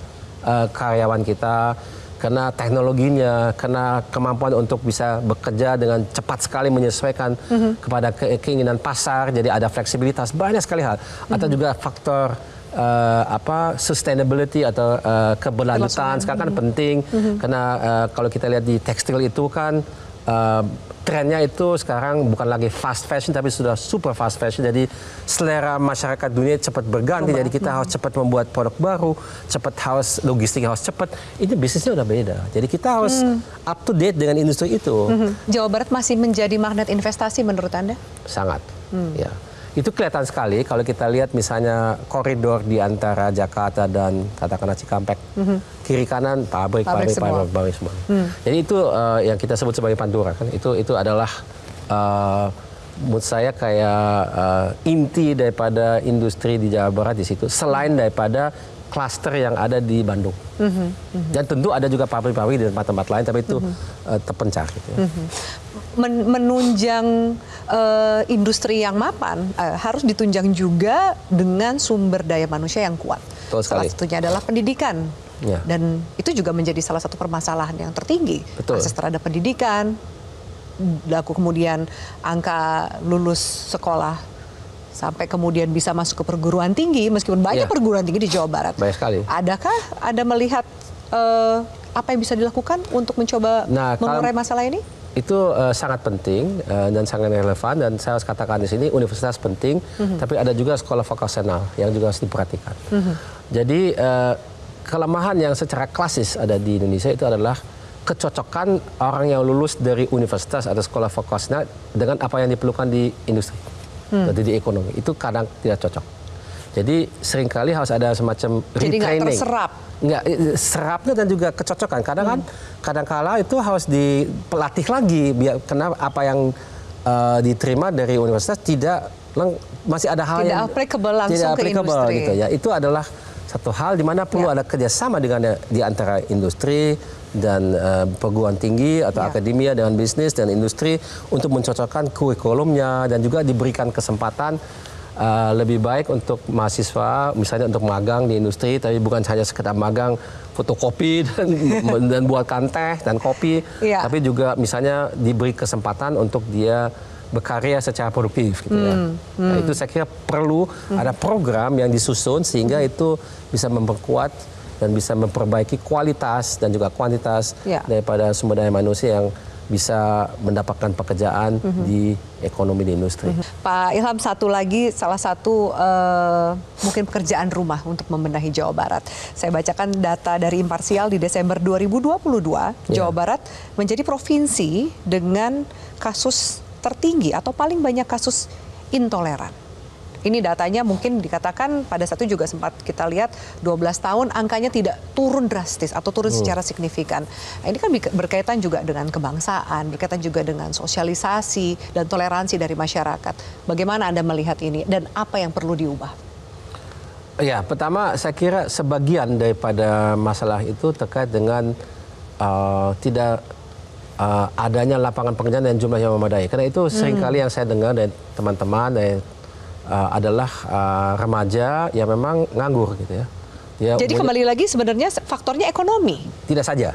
karyawan kita, karena teknologinya, karena kemampuan untuk bisa bekerja dengan cepat sekali menyesuaikan kepada keinginan pasar, jadi ada fleksibilitas, banyak sekali hal. Atau juga faktor sustainability atau keberlanjutan sekarang kan penting, karena kalau kita lihat di tekstil itu kan trennya itu sekarang bukan lagi fast fashion tapi sudah super fast fashion. Jadi selera masyarakat dunia cepat berganti. Jadi kita harus cepat membuat produk baru, cepat harus logistik harus cepat. Ini bisnisnya udah beda. Jadi kita harus up to date dengan industri itu. Jawa Barat masih menjadi magnet investasi menurut Anda? Sangat. Ya. Itu kelihatan sekali kalau kita lihat misalnya koridor di antara Jakarta dan katakanlah Cikampek. Kiri kanan pabrik semua. Jadi itu yang kita sebut sebagai Pantura kan. Itu adalah menurut saya kayak inti daripada industri di Jawa Barat di situ, selain daripada klaster yang ada di Bandung. Dan tentu ada juga pabrik-pabrik di tempat-tempat lain, tapi itu terpencar. Gitu ya. Menunjang industri yang mapan harus ditunjang juga dengan sumber daya manusia yang kuat. Betul sekali. Salah satunya adalah pendidikan. Ya. Dan itu juga menjadi salah satu permasalahan yang tertinggi. Betul. Akses terhadap pendidikan, lalu kemudian angka lulus sekolah sampai kemudian bisa masuk ke perguruan tinggi, meskipun banyak perguruan tinggi di Jawa Barat. Banyak sekali. Adakah Anda melihat apa yang bisa dilakukan untuk mencoba mengurai masalah ini? Itu sangat penting dan sangat relevan, dan saya harus katakan di sini universitas penting, tapi ada juga sekolah vokasional yang juga harus diperhatikan. Jadi kelemahan yang secara klasis ada di Indonesia itu adalah kecocokan orang yang lulus dari universitas atau sekolah vokasional dengan apa yang diperlukan di industri. Jadi di ekonomi itu kadang tidak cocok. Jadi seringkali harus ada semacam retraining. Jadi nggak terserap. Nggak, serapnya dan juga kecocokan. Kadang-kala itu harus dipelatih lagi biar karena apa yang diterima dari universitas masih ada hal yang applicable langsung ke industri. Gitu ya. Itu adalah satu hal di mana perlu ada kerjasama di antara industri dan perguruan tinggi atau akademia dengan bisnis dan industri untuk mencocokkan kurikulumnya, dan juga diberikan kesempatan lebih baik untuk mahasiswa misalnya untuk magang di industri, tapi bukan hanya sekedar magang fotokopi dan buatkan teh dan kopi, tapi juga misalnya diberi kesempatan untuk dia berkarya secara produktif gitu ya. Nah, itu saya kira perlu ada program yang disusun sehingga itu bisa memperkuat dan bisa memperbaiki kualitas dan juga kuantitas daripada sumber daya manusia yang bisa mendapatkan pekerjaan di ekonomi di industri. Pak Ilham, satu lagi, salah satu mungkin pekerjaan rumah untuk membenahi Jawa Barat. Saya bacakan data dari Imparsial di Desember 2022, Jawa Barat menjadi provinsi dengan kasus tertinggi atau paling banyak kasus intoleran. Ini datanya mungkin dikatakan pada saat itu juga sempat kita lihat 12 tahun angkanya tidak turun drastis atau turun secara signifikan. Nah, ini kan berkaitan juga dengan kebangsaan, berkaitan juga dengan sosialisasi dan toleransi dari masyarakat. Bagaimana Anda melihat ini dan apa yang perlu diubah? Ya, pertama saya kira sebagian daripada masalah itu terkait dengan tidak adanya lapangan pekerjaan dan jumlah yang memadai. Karena itu seringkali yang saya dengar dari teman-teman adalah remaja yang memang nganggur gitu ya. Jadi kembali lagi sebenarnya faktornya ekonomi. Tidak saja.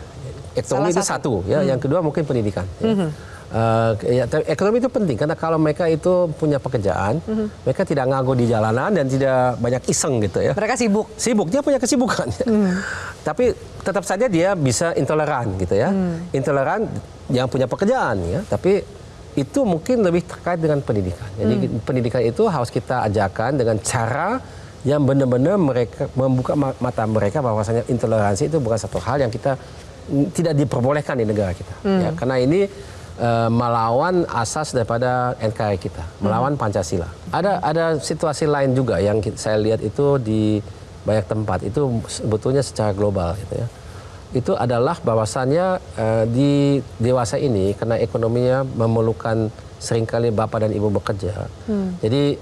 Ekonomi itu satu ya. Yang kedua mungkin pendidikan. Ekonomi itu penting karena kalau mereka itu punya pekerjaan, mereka tidak nganggur di jalanan dan tidak banyak iseng gitu ya. Mereka sibuk. Dia punya kesibukan. Tapi tetap saja dia bisa intoleran gitu ya. Intoleran yang punya pekerjaan ya, tapi itu mungkin lebih terkait dengan pendidikan. Jadi pendidikan itu harus kita ajarkan dengan cara yang benar-benar mereka membuka mata mereka bahwasanya intoleransi itu bukan satu hal yang kita tidak diperbolehkan di negara kita. Ya, karena ini melawan asas daripada NKRI kita, melawan Pancasila. Ada situasi lain juga yang saya lihat itu di banyak tempat itu sebetulnya secara global gitu ya. Itu adalah bahwasannya di dewasa ini karena ekonominya memerlukan seringkali bapak dan ibu bekerja. Jadi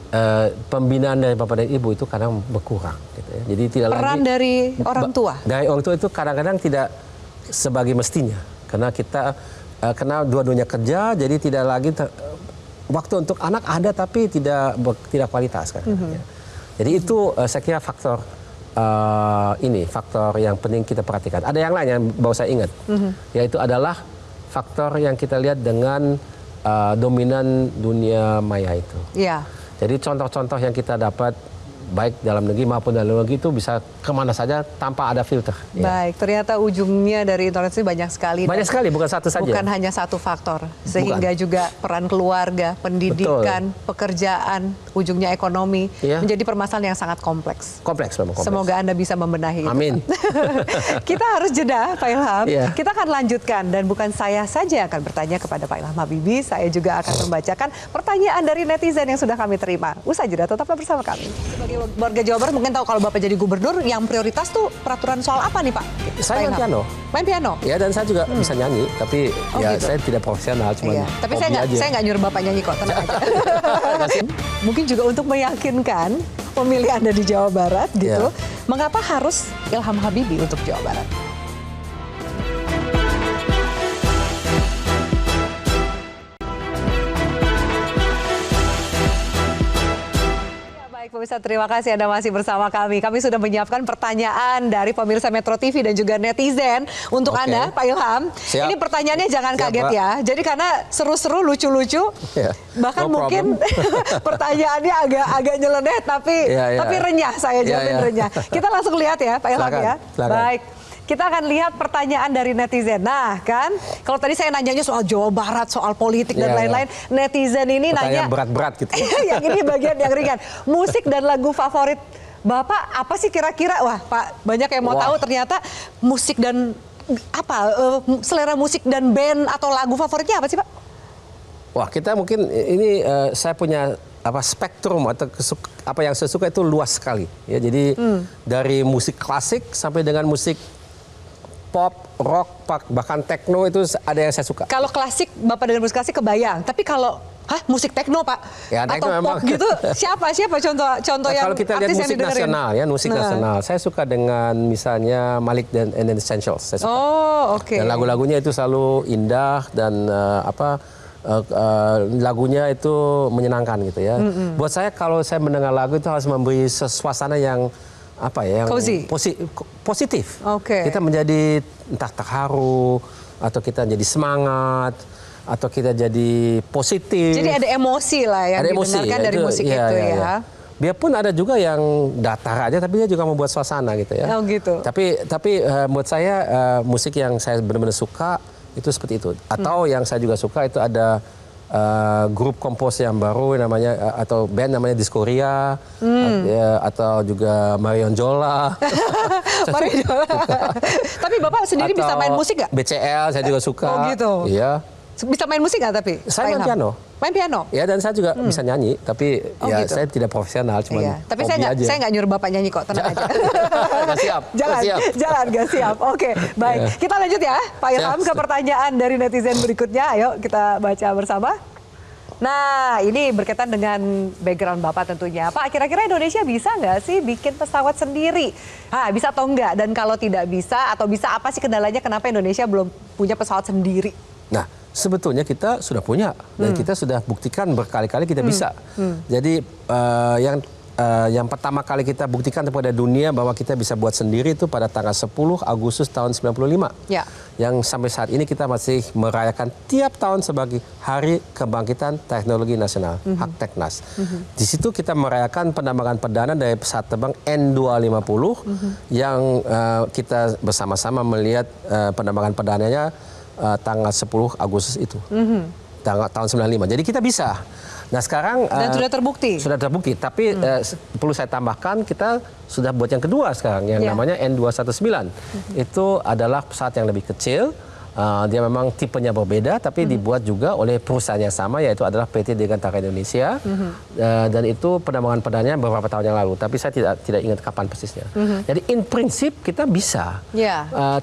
pembinaan dari bapak dan ibu itu kadang berkurang gitu ya. Jadi tidak peran lagi dari orang tua. Dari orang tua itu kadang-kadang tidak sebagai mestinya. Karena karena dua-duanya kerja jadi tidak lagi waktu untuk anak ada tapi tidak kualitas kan. Jadi itu saya kira faktor faktor yang penting kita perhatikan. Ada yang lain yang baru saya ingat, yaitu adalah faktor yang kita lihat dengan dominan dunia maya itu. Iya. Jadi contoh-contoh yang kita dapat baik dalam negeri maupun dalam luar negeri itu bisa kemana saja tanpa ada filter. Baik, ternyata ujungnya dari intoleransi banyak sekali. Banyak sekali, bukan satu saja. Bukan hanya satu faktor, sehingga juga peran keluarga, pendidikan, pekerjaan, ujungnya ekonomi, menjadi permasalahan yang sangat kompleks. Kompleks memang kompleks. Semoga Anda bisa membenahi. Amin. Kita harus jeda, Pak Ilham. Kita akan lanjutkan, dan bukan saya saja yang akan bertanya kepada Pak Ilham Habibie, saya juga akan membacakan pertanyaan dari netizen yang sudah kami terima. Usai jeda, tetaplah bersama kami. Sebagai warga Jawa Barat mungkin tahu kalau Bapak jadi gubernur, yang prioritas tuh peraturan soal apa nih Pak? Saya main piano. Main piano? Ya, dan saya juga bisa nyanyi, tapi ya gitu. saya tidak profesional, cuma Iya. Tapi saya nggak nyuruh Bapak nyanyi kok, tenang aja. Mungkin juga untuk meyakinkan pemilih Anda di Jawa Barat gitu, mengapa harus Ilham Habibie untuk Jawa Barat? Baik pemirsa, terima kasih Anda masih bersama kami. Kami sudah menyiapkan pertanyaan dari pemirsa Metro TV dan juga netizen untuk Anda, Pak Ilham. Siap. Ini pertanyaannya jangan Siap, kaget Pak. ya. Jadi karena seru-seru, lucu-lucu, bahkan No mungkin pertanyaannya agak nyeleneh, tapi renyah. Saya jamin renyah. Kita langsung lihat ya, Pak Ilham ya. Silakan. Baik. Kita akan lihat pertanyaan dari netizen. Nah kan, kalau tadi saya nanyanya soal Jawa Barat, soal politik dan lain-lain, netizen ini pertanyaan nanya berat-berat gitu. yang ini bagian yang ringan. Musik dan lagu favorit Bapak apa sih kira-kira? Wah Pak, banyak yang mau tahu ternyata musik dan selera musik dan band atau lagu favoritnya apa sih Pak? Wah, kita mungkin ini saya punya spektrum atau apa yang saya suka itu luas sekali ya. Jadi dari musik klasik sampai dengan musik pop, rock, bahkan techno itu ada yang saya suka. Kalau klasik, Bapak dengan musik klasik kebayang. Tapi kalau musik techno Pak, ya, atau memang. pop gitu, siapa contoh yang kalau kita lihat musik nasional ya, musik nasional, saya suka dengan misalnya Malik and the Essentials. Saya suka. Oh, oke. Dan lagu-lagunya itu selalu indah dan lagunya itu menyenangkan gitu ya. Buat saya kalau saya mendengar lagu itu harus memberi suasana yang yang positif. Kita menjadi entah terharu atau kita jadi semangat atau kita jadi positif. Jadi ada emosi lah yang didengarkan dari musik itu ya. Biarpun ada juga yang datar aja, tapi dia juga membuat suasana gitu ya. Oh gitu. Tapi buat saya musik yang saya benar-benar suka itu seperti itu. Atau yang saya juga suka itu ada grup kompos yang baru namanya atau band namanya Diskoria atau juga Marion Jola. Marion Jola. Tapi Bapak sendiri bisa main musik nggak? BCL saya juga suka. Oh gitu. Iya. Bisa main musik nggak tapi? Saya main piano. Main piano? Ya, dan saya juga bisa nyanyi, tapi gitu. saya tidak profesional, cuma tapi saya nggak nyuruh Bapak nyanyi kok, tenang aja. Gak siap. Jangan, gak siap. Oke, baik. Kita lanjut ya, Pak Ilham, ke pertanyaan dari netizen berikutnya. Ayo kita baca bersama. Nah, ini berkaitan dengan background Bapak tentunya. Pak, kira-kira Indonesia bisa nggak sih bikin pesawat sendiri? Bisa atau enggak? Dan kalau tidak bisa, atau bisa apa sih kendalanya kenapa Indonesia belum punya pesawat sendiri? Nah, sebetulnya kita sudah punya dan kita sudah buktikan berkali-kali kita bisa. Jadi yang pertama kali kita buktikan kepada dunia bahwa kita bisa buat sendiri itu pada tanggal 10 Agustus tahun 95. Ya. Yang sampai saat ini kita masih merayakan tiap tahun sebagai Hari Kebangkitan Teknologi Nasional, Hakteknas. Di situ kita merayakan penerbangan perdana dari pesawat terbang N250 yang kita bersama-sama melihat penerbangan perdananya tanggal 10 Agustus itu. Tahun 95. Jadi kita bisa. Nah sekarang dan sudah terbukti. Sudah terbukti, tapi perlu saya tambahkan kita sudah buat yang kedua sekarang yang namanya N219. Itu adalah pesawat yang lebih kecil. Dia memang tipenya berbeda, tapi dibuat juga oleh perusahaan yang sama, yaitu adalah PT Dirgantara Indonesia. Dan itu penerbangan perdananya beberapa tahun yang lalu, tapi saya tidak ingat kapan persisnya. Jadi in prinsip kita bisa.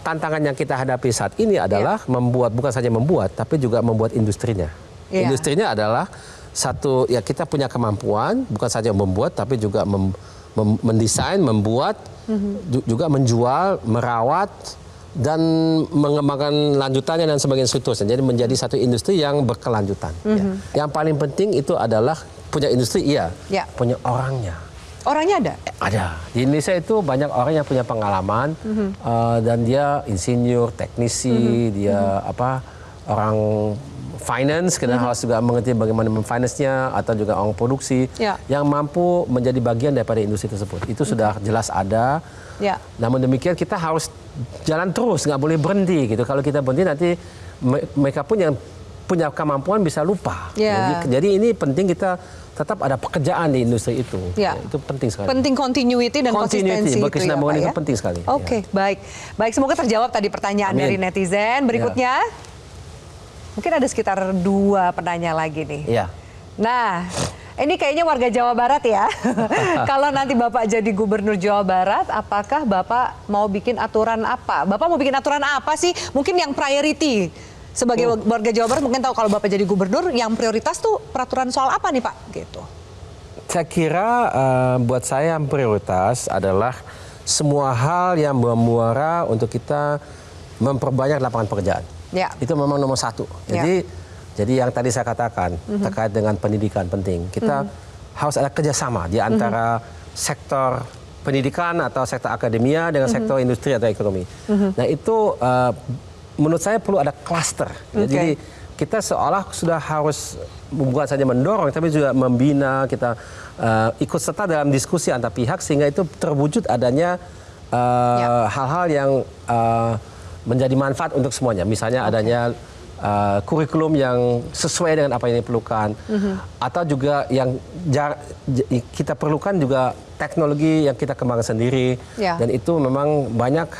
Tantangan yang kita hadapi saat ini adalah membuat, bukan saja membuat, tapi juga membuat industrinya. Industrinya adalah satu, ya kita punya kemampuan bukan saja membuat tapi juga mendesain, membuat, juga menjual, merawat dan mengembangkan lanjutannya dan sebagainya seterusnya. Jadi menjadi satu industri yang berkelanjutan. Yang paling penting itu adalah punya industri, punya orangnya. Orangnya ada? Ada. Di Indonesia itu banyak orang yang punya pengalaman dan dia insinyur, teknisi, dia orang finance, karena harus juga mengerti bagaimana memfinance-nya, atau juga orang produksi yang mampu menjadi bagian daripada industri tersebut. Itu sudah jelas ada. Namun demikian kita harus jalan terus, nggak boleh berhenti gitu. Kalau kita berhenti nanti mereka pun yang punya kemampuan bisa lupa. Jadi ini penting kita tetap ada pekerjaan di industri itu. Itu penting sekali. Penting continuity dan konsistensi. Berkesinambungan itu penting sekali. Oke, baik. Semoga terjawab tadi pertanyaan dari netizen. Berikutnya. Mungkin ada sekitar 2 penanya lagi nih. Nah, Ini kayaknya warga Jawa Barat ya. Kalau nanti Bapak jadi gubernur Jawa Barat, apakah Bapak mau bikin aturan apa? Bapak mau bikin aturan apa sih? Mungkin yang priority. Sebagai warga Jawa Barat mungkin tahu kalau Bapak jadi gubernur, yang prioritas tuh peraturan soal apa nih Pak? Gitu. Saya kira buat saya yang prioritas adalah semua hal yang bermuara untuk kita memperbanyak lapangan pekerjaan. Ya. Itu memang nomor satu. Jadi yang tadi saya katakan terkait dengan pendidikan penting. Kita harus ada kerjasama di antara sektor pendidikan atau sektor akademia dengan sektor industri atau ekonomi. Nah itu menurut saya perlu ada cluster. Jadi kita seolah sudah harus bukan saja mendorong, tapi juga membina, kita ikut serta dalam diskusi antar pihak sehingga itu terwujud adanya hal-hal yang menjadi manfaat untuk semuanya. Misalnya adanya kurikulum yang sesuai dengan apa yang diperlukan, atau juga yang kita perlukan juga teknologi yang kita kembangkan sendiri, dan itu memang banyak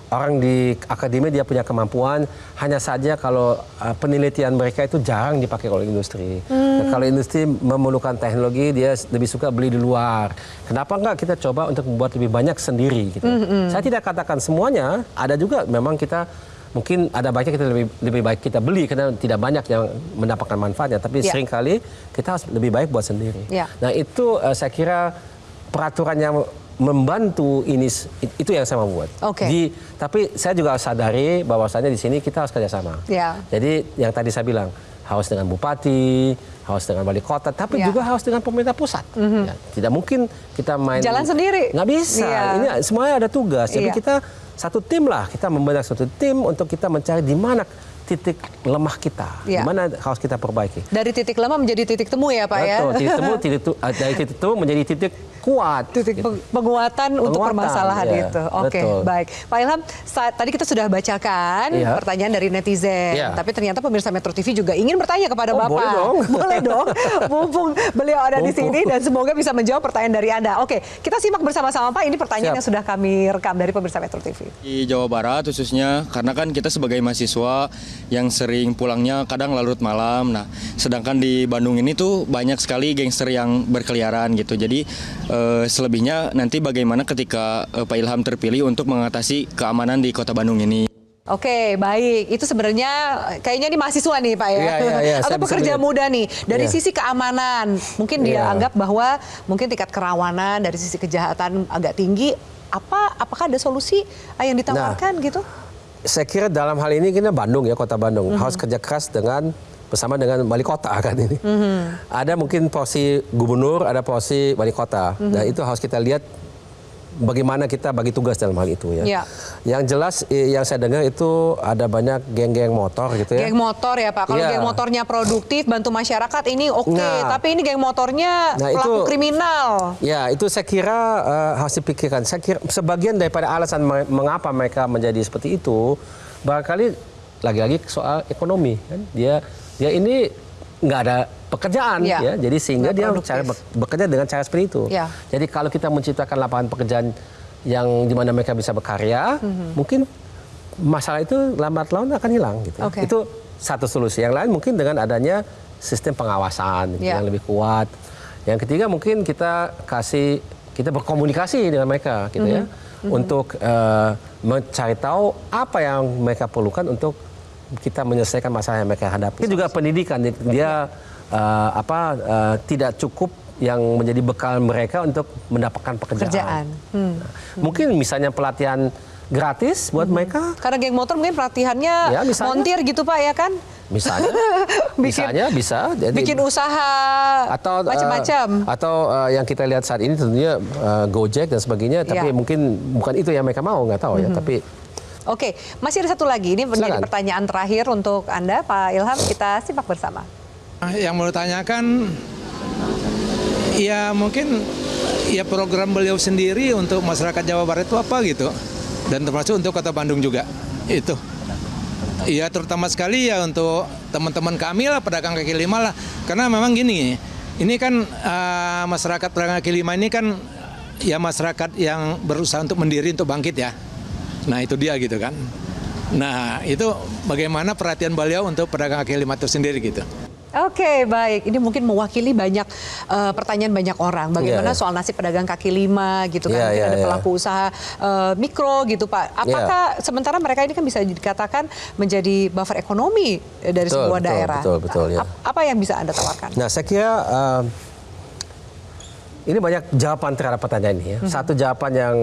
orang di akademi dia punya kemampuan, hanya saja kalau penelitian mereka itu jarang dipakai oleh industri. Nah, kalau industri memerlukan teknologi, dia lebih suka beli di luar. Kenapa enggak kita coba untuk membuat lebih banyak sendiri? Gitu. Saya tidak katakan semuanya, ada juga memang kita mungkin ada baiknya kita lebih baik kita beli karena tidak banyak yang mendapatkan manfaatnya, tapi seringkali kita harus lebih baik buat sendiri. Nah itu saya kira peraturan yang membantu ini, itu yang saya mau buat. Tapi saya juga sadari bahwasannya di sini kita harus kerjasama. Jadi yang tadi saya bilang harus dengan bupati, harus dengan wali kota, tapi juga harus dengan pemerintah pusat. Tidak mungkin kita main jalan sendiri. Nggak bisa. Ini semuanya ada tugas. Jadi kita satu tim lah, kita membentuk satu tim untuk kita mencari di mana titik lemah kita, di mana harus kita perbaiki. Dari titik lemah menjadi titik temu ya Pak ya? Betul, dari titik temu menjadi titik kuat. Titik penguatan untuk permasalahan itu. Baik. Pak Ilham, tadi kita sudah bacakan pertanyaan dari netizen. Tapi ternyata pemirsa Metro TV juga ingin bertanya kepada Bapak. Boleh dong. Boleh dong. Mumpung beliau ada di sini dan semoga bisa menjawab pertanyaan dari Anda. Kita simak bersama-sama Pak. Ini pertanyaan yang sudah kami rekam dari pemirsa Metro TV. Di Jawa Barat khususnya, karena kan kita sebagai mahasiswa yang sering pulangnya kadang larut malam. Nah, sedangkan di Bandung ini tuh banyak sekali gangster yang berkeliaran gitu. Jadi selebihnya nanti bagaimana ketika Pak Ilham terpilih untuk mengatasi keamanan di Kota Bandung ini? Baik. Itu sebenarnya kayaknya ini mahasiswa nih Pak ya. Atau pekerja muda nih. Dari sisi keamanan, mungkin dia anggap bahwa mungkin tingkat kerawanan dari sisi kejahatan agak tinggi. Apakah ada solusi yang ditawarkan gitu? Saya kira dalam hal ini kita Bandung ya, Kota Bandung harus kerja keras bersama dengan wali kota kan ini. Ada mungkin porsi gubernur, ada porsi wali kota. Nah itu harus kita lihat bagaimana kita bagi tugas dalam hal itu ya. Yang jelas yang saya dengar itu ada banyak geng-geng motor gitu ya. Geng motor ya Pak. Kalau geng motornya produktif, bantu masyarakat ini tapi ini geng motornya pelaku kriminal. Ya itu saya kira harus dipikirkan. Saya kira sebagian daripada alasan mengapa mereka menjadi seperti itu, barangkali lagi-lagi soal ekonomi kan. Dia ini nggak ada pekerjaan ya, jadi sehingga dia bekerja dengan cara seperti itu. Jadi kalau kita menciptakan lapangan pekerjaan yang dimana mereka bisa berkarya, mungkin masalah itu lambat laun akan hilang gitu. Itu satu solusi. Yang lain mungkin dengan adanya sistem pengawasan yang lebih kuat. Yang ketiga mungkin kita berkomunikasi dengan mereka gitu ya, untuk mencari tahu apa yang mereka perlukan untuk kita menyelesaikan masalah yang mereka hadapi. Itu juga pendidikan, dia tidak cukup yang menjadi bekal mereka untuk mendapatkan pekerjaan. Mungkin misalnya pelatihan gratis buat mereka. Karena geng motor mungkin pelatihannya montir gitu Pak ya kan? Misalnya bisa. Jadi, bikin usaha atau macam-macam. Atau yang kita lihat saat ini tentunya Gojek dan sebagainya. Tapi mungkin bukan itu yang mereka mau, nggak tahu ya. Tapi masih ada satu lagi. Ini menjadi pertanyaan terakhir untuk Anda, Pak Ilham. Kita simak bersama. Yang mau ditanyakan, ya mungkin ya program beliau sendiri untuk masyarakat Jawa Barat itu apa gitu. Dan termasuk untuk Kota Bandung juga. Itu. Iya terutama sekali ya untuk teman-teman kami lah, pedagang kaki lima lah. Karena memang gini, ini kan masyarakat pedagang kaki lima ini kan ya masyarakat yang berusaha untuk mendiri, untuk bangkit ya. Nah itu dia gitu kan. Nah itu bagaimana perhatian beliau untuk pedagang kaki lima itu sendiri gitu. Oke, baik. Ini mungkin mewakili banyak pertanyaan banyak orang. Bagaimana soal nasib pedagang kaki lima gitu kan? Mungkin ada pelaku usaha mikro gitu, Pak. Apakah sementara mereka ini kan bisa dikatakan menjadi buffer ekonomi dari sebuah daerah? Betul. Ya. Apa yang bisa Anda tawarkan? Nah, saya kira ini banyak jawaban terhadap pertanyaan ini. Ya. Satu jawaban yang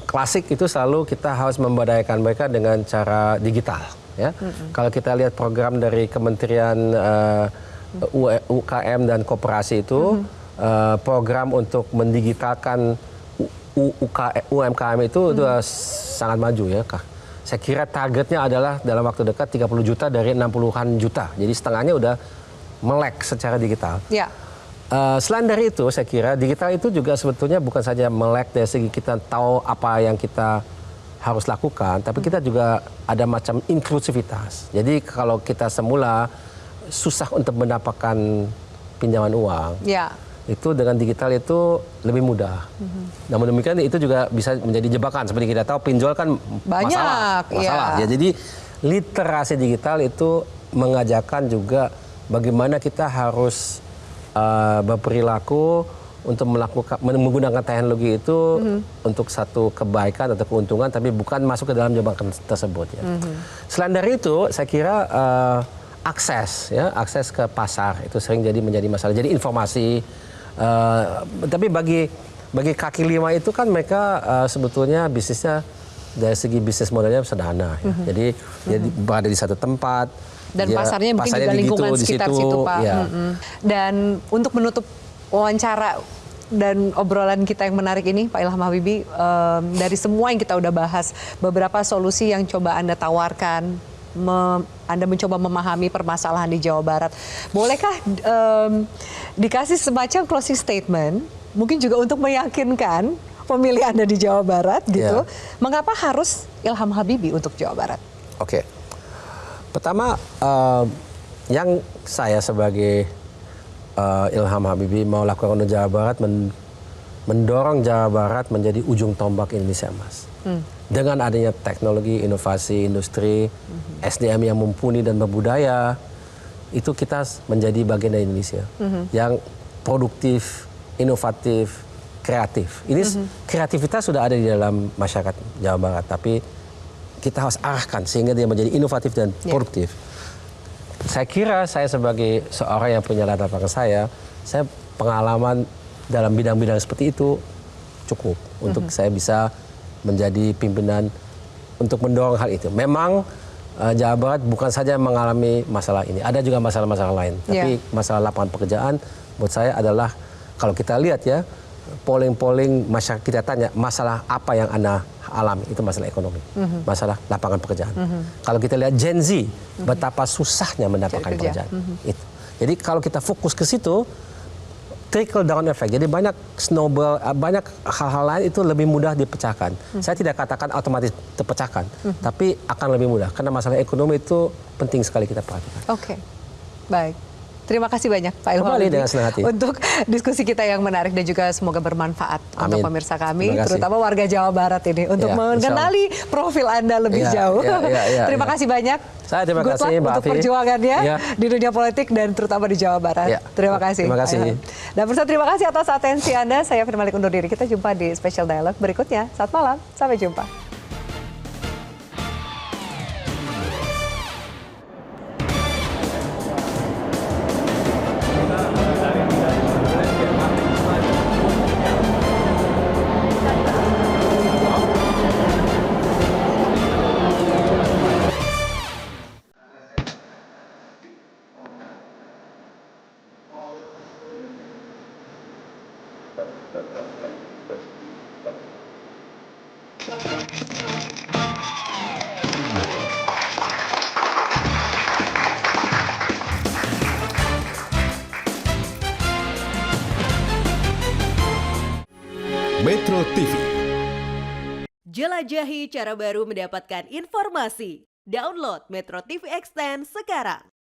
klasik itu selalu kita harus memberdayakan mereka dengan cara digital. Ya. Kalau kita lihat program dari Kementerian UKM dan Koperasi itu, program untuk mendigitalkan UMKM itu sudah sangat maju ya. Saya kira targetnya adalah dalam waktu dekat 30 juta dari 60-an juta. Jadi setengahnya udah melek secara digital. Ya. Selain dari itu, saya kira digital itu juga sebetulnya bukan saja melek dari segi kita tahu apa yang kita harus lakukan, tapi kita juga ada macam inklusivitas. Jadi kalau kita semula susah untuk mendapatkan pinjaman uang, itu dengan digital itu lebih mudah. Namun demikian itu juga bisa menjadi jebakan. Seperti kita tahu pinjol kan masalah. Ya, jadi literasi digital itu mengajarkan juga bagaimana kita harus berperilaku untuk menggunakan teknologi itu untuk satu kebaikan atau keuntungan, tapi bukan masuk ke dalam jebakan tersebut. Ya. Selain dari itu, saya kira akses ke pasar itu sering menjadi masalah. Jadi informasi, tapi bagi kaki lima itu kan mereka sebetulnya bisnisnya dari segi bisnis modelnya sederhana. Ya. Jadi berada di satu tempat. Dan pasarnya mungkin juga lingkungan sekitar situ, Pak. Ya. Dan untuk menutup wawancara dan obrolan kita yang menarik ini, Pak Ilham Habibie, dari semua yang kita udah bahas, beberapa solusi yang coba Anda tawarkan, Anda mencoba memahami permasalahan di Jawa Barat. Bolehkah dikasih semacam closing statement, mungkin juga untuk meyakinkan pemilih Anda di Jawa Barat, gitu, mengapa harus Ilham Habibie untuk Jawa Barat? Oke. Pertama, yang saya sebagai Ilham Habibie mau lakukan untuk Jawa Barat, mendorong Jawa Barat menjadi ujung tombak Indonesia Emas. Dengan adanya teknologi, inovasi, industri, SDM yang mumpuni dan berbudaya, itu kita menjadi bagian dari Indonesia yang produktif, inovatif, kreatif. Ini kreativitas sudah ada di dalam masyarakat Jawa Barat, tapi kita harus arahkan sehingga dia menjadi inovatif dan produktif. Saya kira saya sebagai seorang yang punya latar belakang saya pengalaman dalam bidang-bidang seperti itu cukup untuk saya bisa menjadi pimpinan untuk mendorong hal itu. Memang Jawa Barat bukan saja mengalami masalah ini, ada juga masalah-masalah lain. Tapi masalah lapangan pekerjaan buat saya adalah, kalau kita lihat ya, polling masyarakat kita tanya masalah apa yang Anda alami, itu masalah ekonomi, masalah lapangan pekerjaan. Kalau kita lihat Gen Z, betapa susahnya mendapatkan pekerjaan. Itu. Jadi kalau kita fokus ke situ, trickle down effect. Jadi banyak snowball, banyak hal-hal lain itu lebih mudah dipecahkan. Saya tidak katakan otomatis terpecahkan, tapi akan lebih mudah karena masalah ekonomi itu penting sekali kita perhatikan. Oke, baik. Terima kasih banyak Pak Ilham Habibie untuk diskusi kita yang menarik dan juga semoga bermanfaat untuk pemirsa kami, terutama warga Jawa Barat ini, untuk mengenali profil Anda lebih jauh. Terima kasih banyak. Saya terima kasih Mbak untuk Afi perjuangannya di dunia politik dan terutama di Jawa Barat. Terima kasih. Terima kasih. Dan pemirsa, terima kasih atas atensi Anda. Saya Firman Malik undur diri. Kita jumpa di Special Dialogue berikutnya. Selamat malam. Sampai jumpa. Metro TV. Jelajahi cara baru mendapatkan informasi. Download Metro TV Extend sekarang.